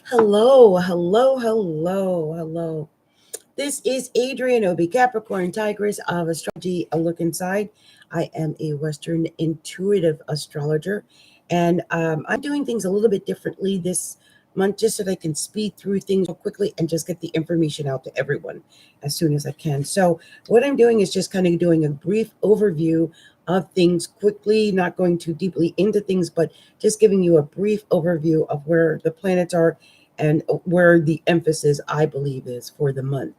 Hello, hello, hello, hello. This is Adrienne Obey, Capricorntigress of Astrology, a look inside. I am a Western intuitive astrologer, and I'm doing things a little bit differently this month just so that I can speed through things real quickly and just get the information out to everyone as soon as I can. So, what I'm doing is just kind of doing a brief overview of things quickly, not going too deeply into things, but just giving you a brief overview of where the planets are and where the emphasis I believe is for the month.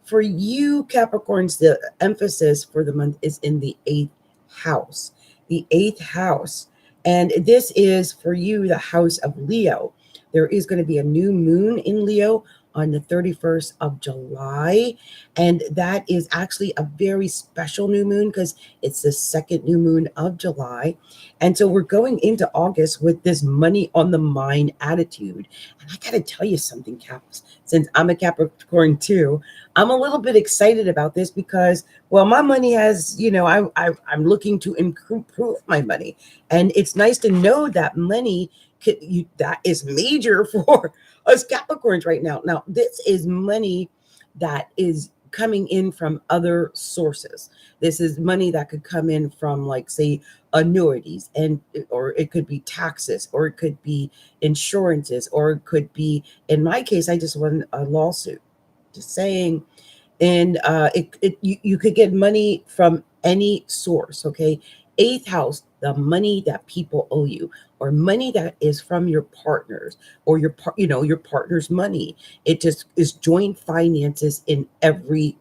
For you Capricorns, the emphasis for the month is in the eighth house. The eighth house. And this is for you the house of Leo. There is going to be a new moon in Leo on the 31st of July. And that is actually a very special new moon because it's the second new moon of July. And so we're going into August with this money on the mind attitude. And I got to tell you something, Caps, since I'm a Capricorn too, I'm a little bit excited about this because, well, my money has, I'm looking to improve my money. And it's nice to know that money that is major for us Capricorns right now. Now, this is money that is coming in from other sources. This is money that could come in from, like, say, annuities, and or it could be taxes, or it could be insurances, or it could be, in my case, I just won a lawsuit. Just saying. And you could get money from any source. Okay, eighth house, the money that people owe you, or money that is from your partners, or your partner's money. It just is joint finances in every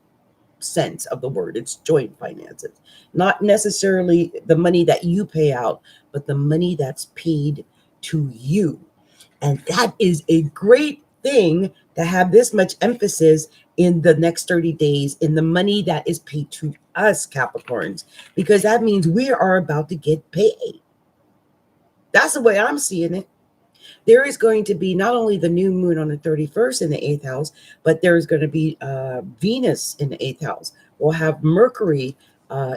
sense of the word. It's joint finances, not necessarily the money that you pay out, but the money that's paid to you. And that is a great thing to have this much emphasis in the next 30 days in the money that is paid to us Capricorns, because that means we are about to get paid. That's the way I'm seeing it. There is going to be not only the new moon on the 31st in the eighth house, but there is going to be Venus in the eighth house. We'll have Mercury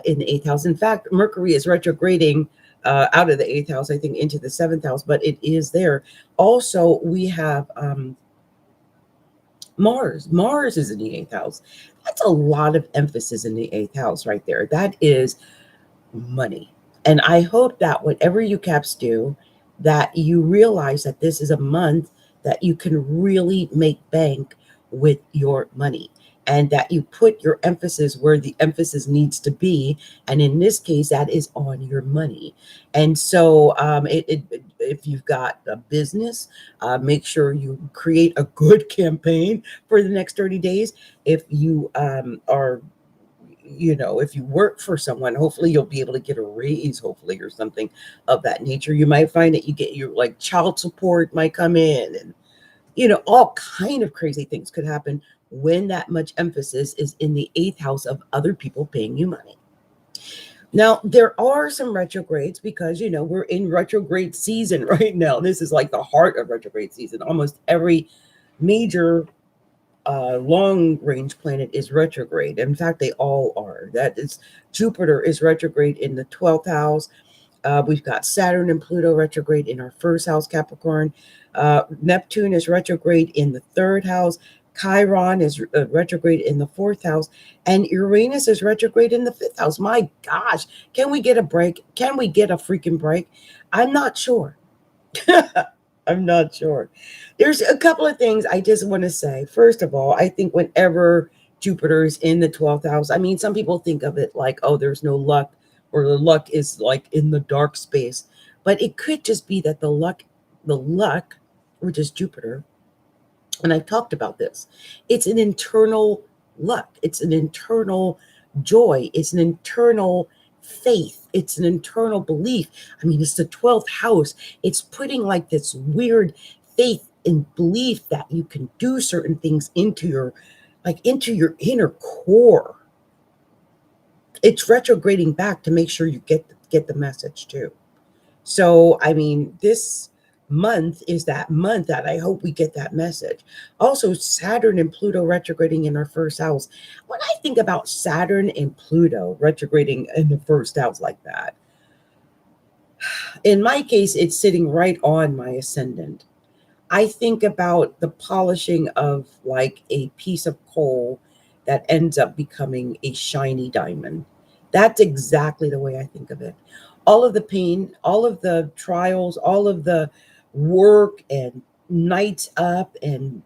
in the eighth house. In fact, Mercury is retrograding out of the eighth house, I think, into the seventh house, but it is there. Also, we have Mars. Mars is in the eighth house. That's a lot of emphasis in the eighth house right there. That is money. And I hope that whatever you caps do, that you realize that this is a month that you can really make bank with your money, and that you put your emphasis where the emphasis needs to be. And in this case, that is on your money. And so if you've got a business, make sure you create a good campaign for the next 30 days. If you are if you work for someone, hopefully you'll be able to get a raise, hopefully, or something of that nature. You might find that you get your, like, child support might come in, and all kind of crazy things could happen when that much emphasis is in the eighth house of other people paying you money. Now, there are some retrogrades because, we're in retrograde season right now. This is like the heart of retrograde season. Almost every major long range planet is retrograde. In fact, they all are. That is, Jupiter is retrograde in the 12th house. We've got Saturn and Pluto retrograde in our first house, Capricorn. Neptune is retrograde in the third house. Chiron is retrograde in the fourth house. And Uranus is retrograde in the fifth house. My gosh, can we get a break? Can we get a freaking break? I'm not sure. I'm not sure. There's a couple of things I just want to say. First of all, I think whenever Jupiter's in the 12th house, I mean, some people think of it like, oh, there's no luck, or the luck is like in the dark space. But it could just be that the luck, which is Jupiter, and I've talked about this, it's an internal luck, it's an internal joy, it's an internal faith, it's an internal belief. I mean, it's the 12th house. It's putting like this weird faith and belief that you can do certain things into your inner core. It's retrograding back to make sure you get the message too. So, I mean, this month is that month that I hope we get that message. Also, Saturn and Pluto retrograding in our first house. When I think about Saturn and Pluto retrograding in the first house like that, in my case, it's sitting right on my ascendant. I think about the polishing of like a piece of coal that ends up becoming a shiny diamond. That's exactly the way I think of it. All of the pain, all of the trials, all of the work and nights up and,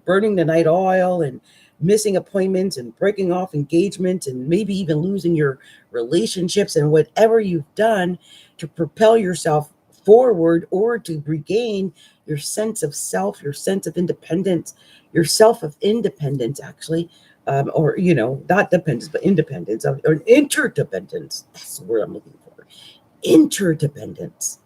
burning the night oil and missing appointments and breaking off engagements and maybe even losing your relationships and whatever you've done to propel yourself forward or to regain your sense of self, your sense of independence, your self of independence, actually, or, not dependence, but independence, or interdependence. That's the word I'm looking for. Interdependence,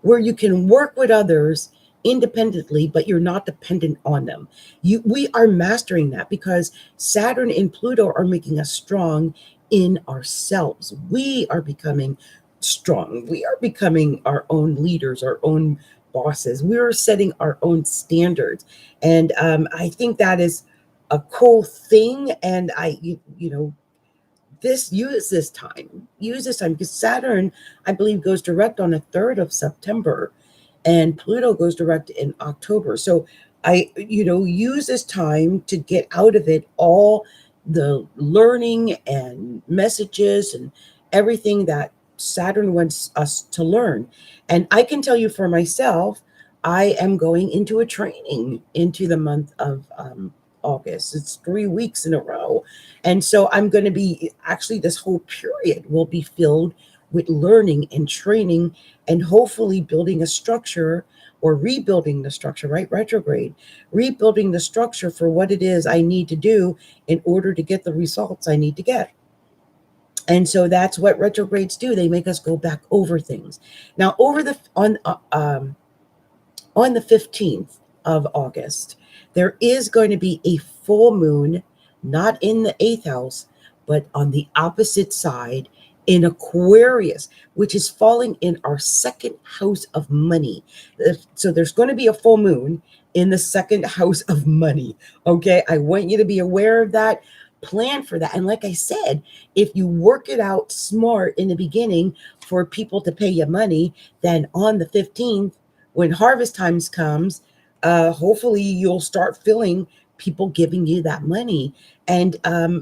where you can work with others independently, but you're not dependent on them. We are mastering that because Saturn and Pluto are making us strong in ourselves. We are becoming strong. We are becoming our own leaders, our own bosses. We are setting our own standards. And I think that is a cool thing. And use this time because Saturn, I believe, goes direct on the 3rd of September and Pluto goes direct in October. So use this time to get out of it all the learning and messages and everything that Saturn wants us to learn. And I can tell you for myself, I am going into a training into the month of August. It's 3 weeks in a row. And so I'm going to be actually, this whole period will be filled with learning and training and hopefully building a structure or rebuilding the structure, right? Retrograde, rebuilding the structure for what it is I need to do in order to get the results I need to get. And so that's what retrogrades do. They make us go back over things. Now, on the 15th of August, there is going to be a full moon, not in the 8th house, but on the opposite side in Aquarius, which is falling in our 2nd house of money. So there's going to be a full moon in the 2nd house of money. Okay. I want you to be aware of that. Plan for that. And like I said, if you work it out smart in the beginning for people to pay you money, then on the 15th, when harvest times comes, hopefully you'll start feeling people giving you that money. And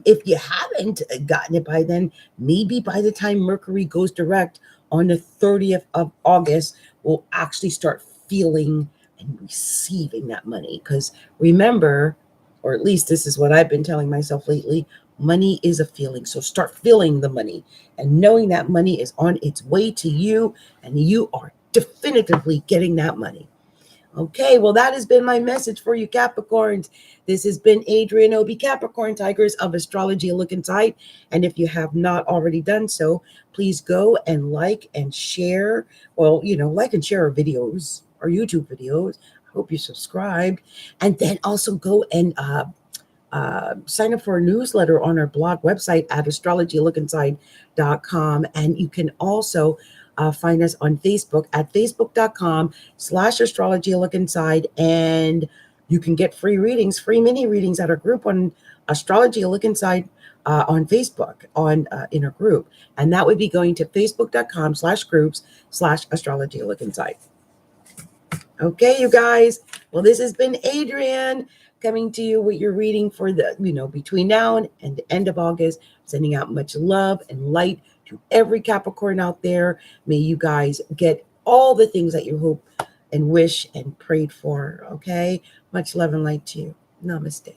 if you haven't gotten it by then, maybe by the time Mercury goes direct on the 30th of August, we'll actually start feeling and receiving that money. Because remember, or at least this is what I've been telling myself lately, money is a feeling. So start feeling the money and knowing that money is on its way to you and you are definitively getting that money. Okay, well, that has been my message for you, Capricorns. This has been Adrienne Obey, Capricorntigress of Astrology, a look inside. And if you have not already done so, please go and like and share. Well, like and share our videos, our YouTube videos. I hope you subscribed. And then also go and sign up for a newsletter on our blog website at astrologylookinside.com. And you can also find us on Facebook at facebook.com/astrologylookinside. And you can get free readings, free mini readings at our group on Astrology Look Inside on Facebook in our group. And that would be going to facebook.com/groups/Astrology Look Inside. Okay, you guys. Well, this has been Adrienne coming to you with your reading for the, between now and the end of August, sending out much love and light to every Capricorn out there. May you guys get all the things that you hope and wish and prayed for. Okay. Much love and light to you. Namaste.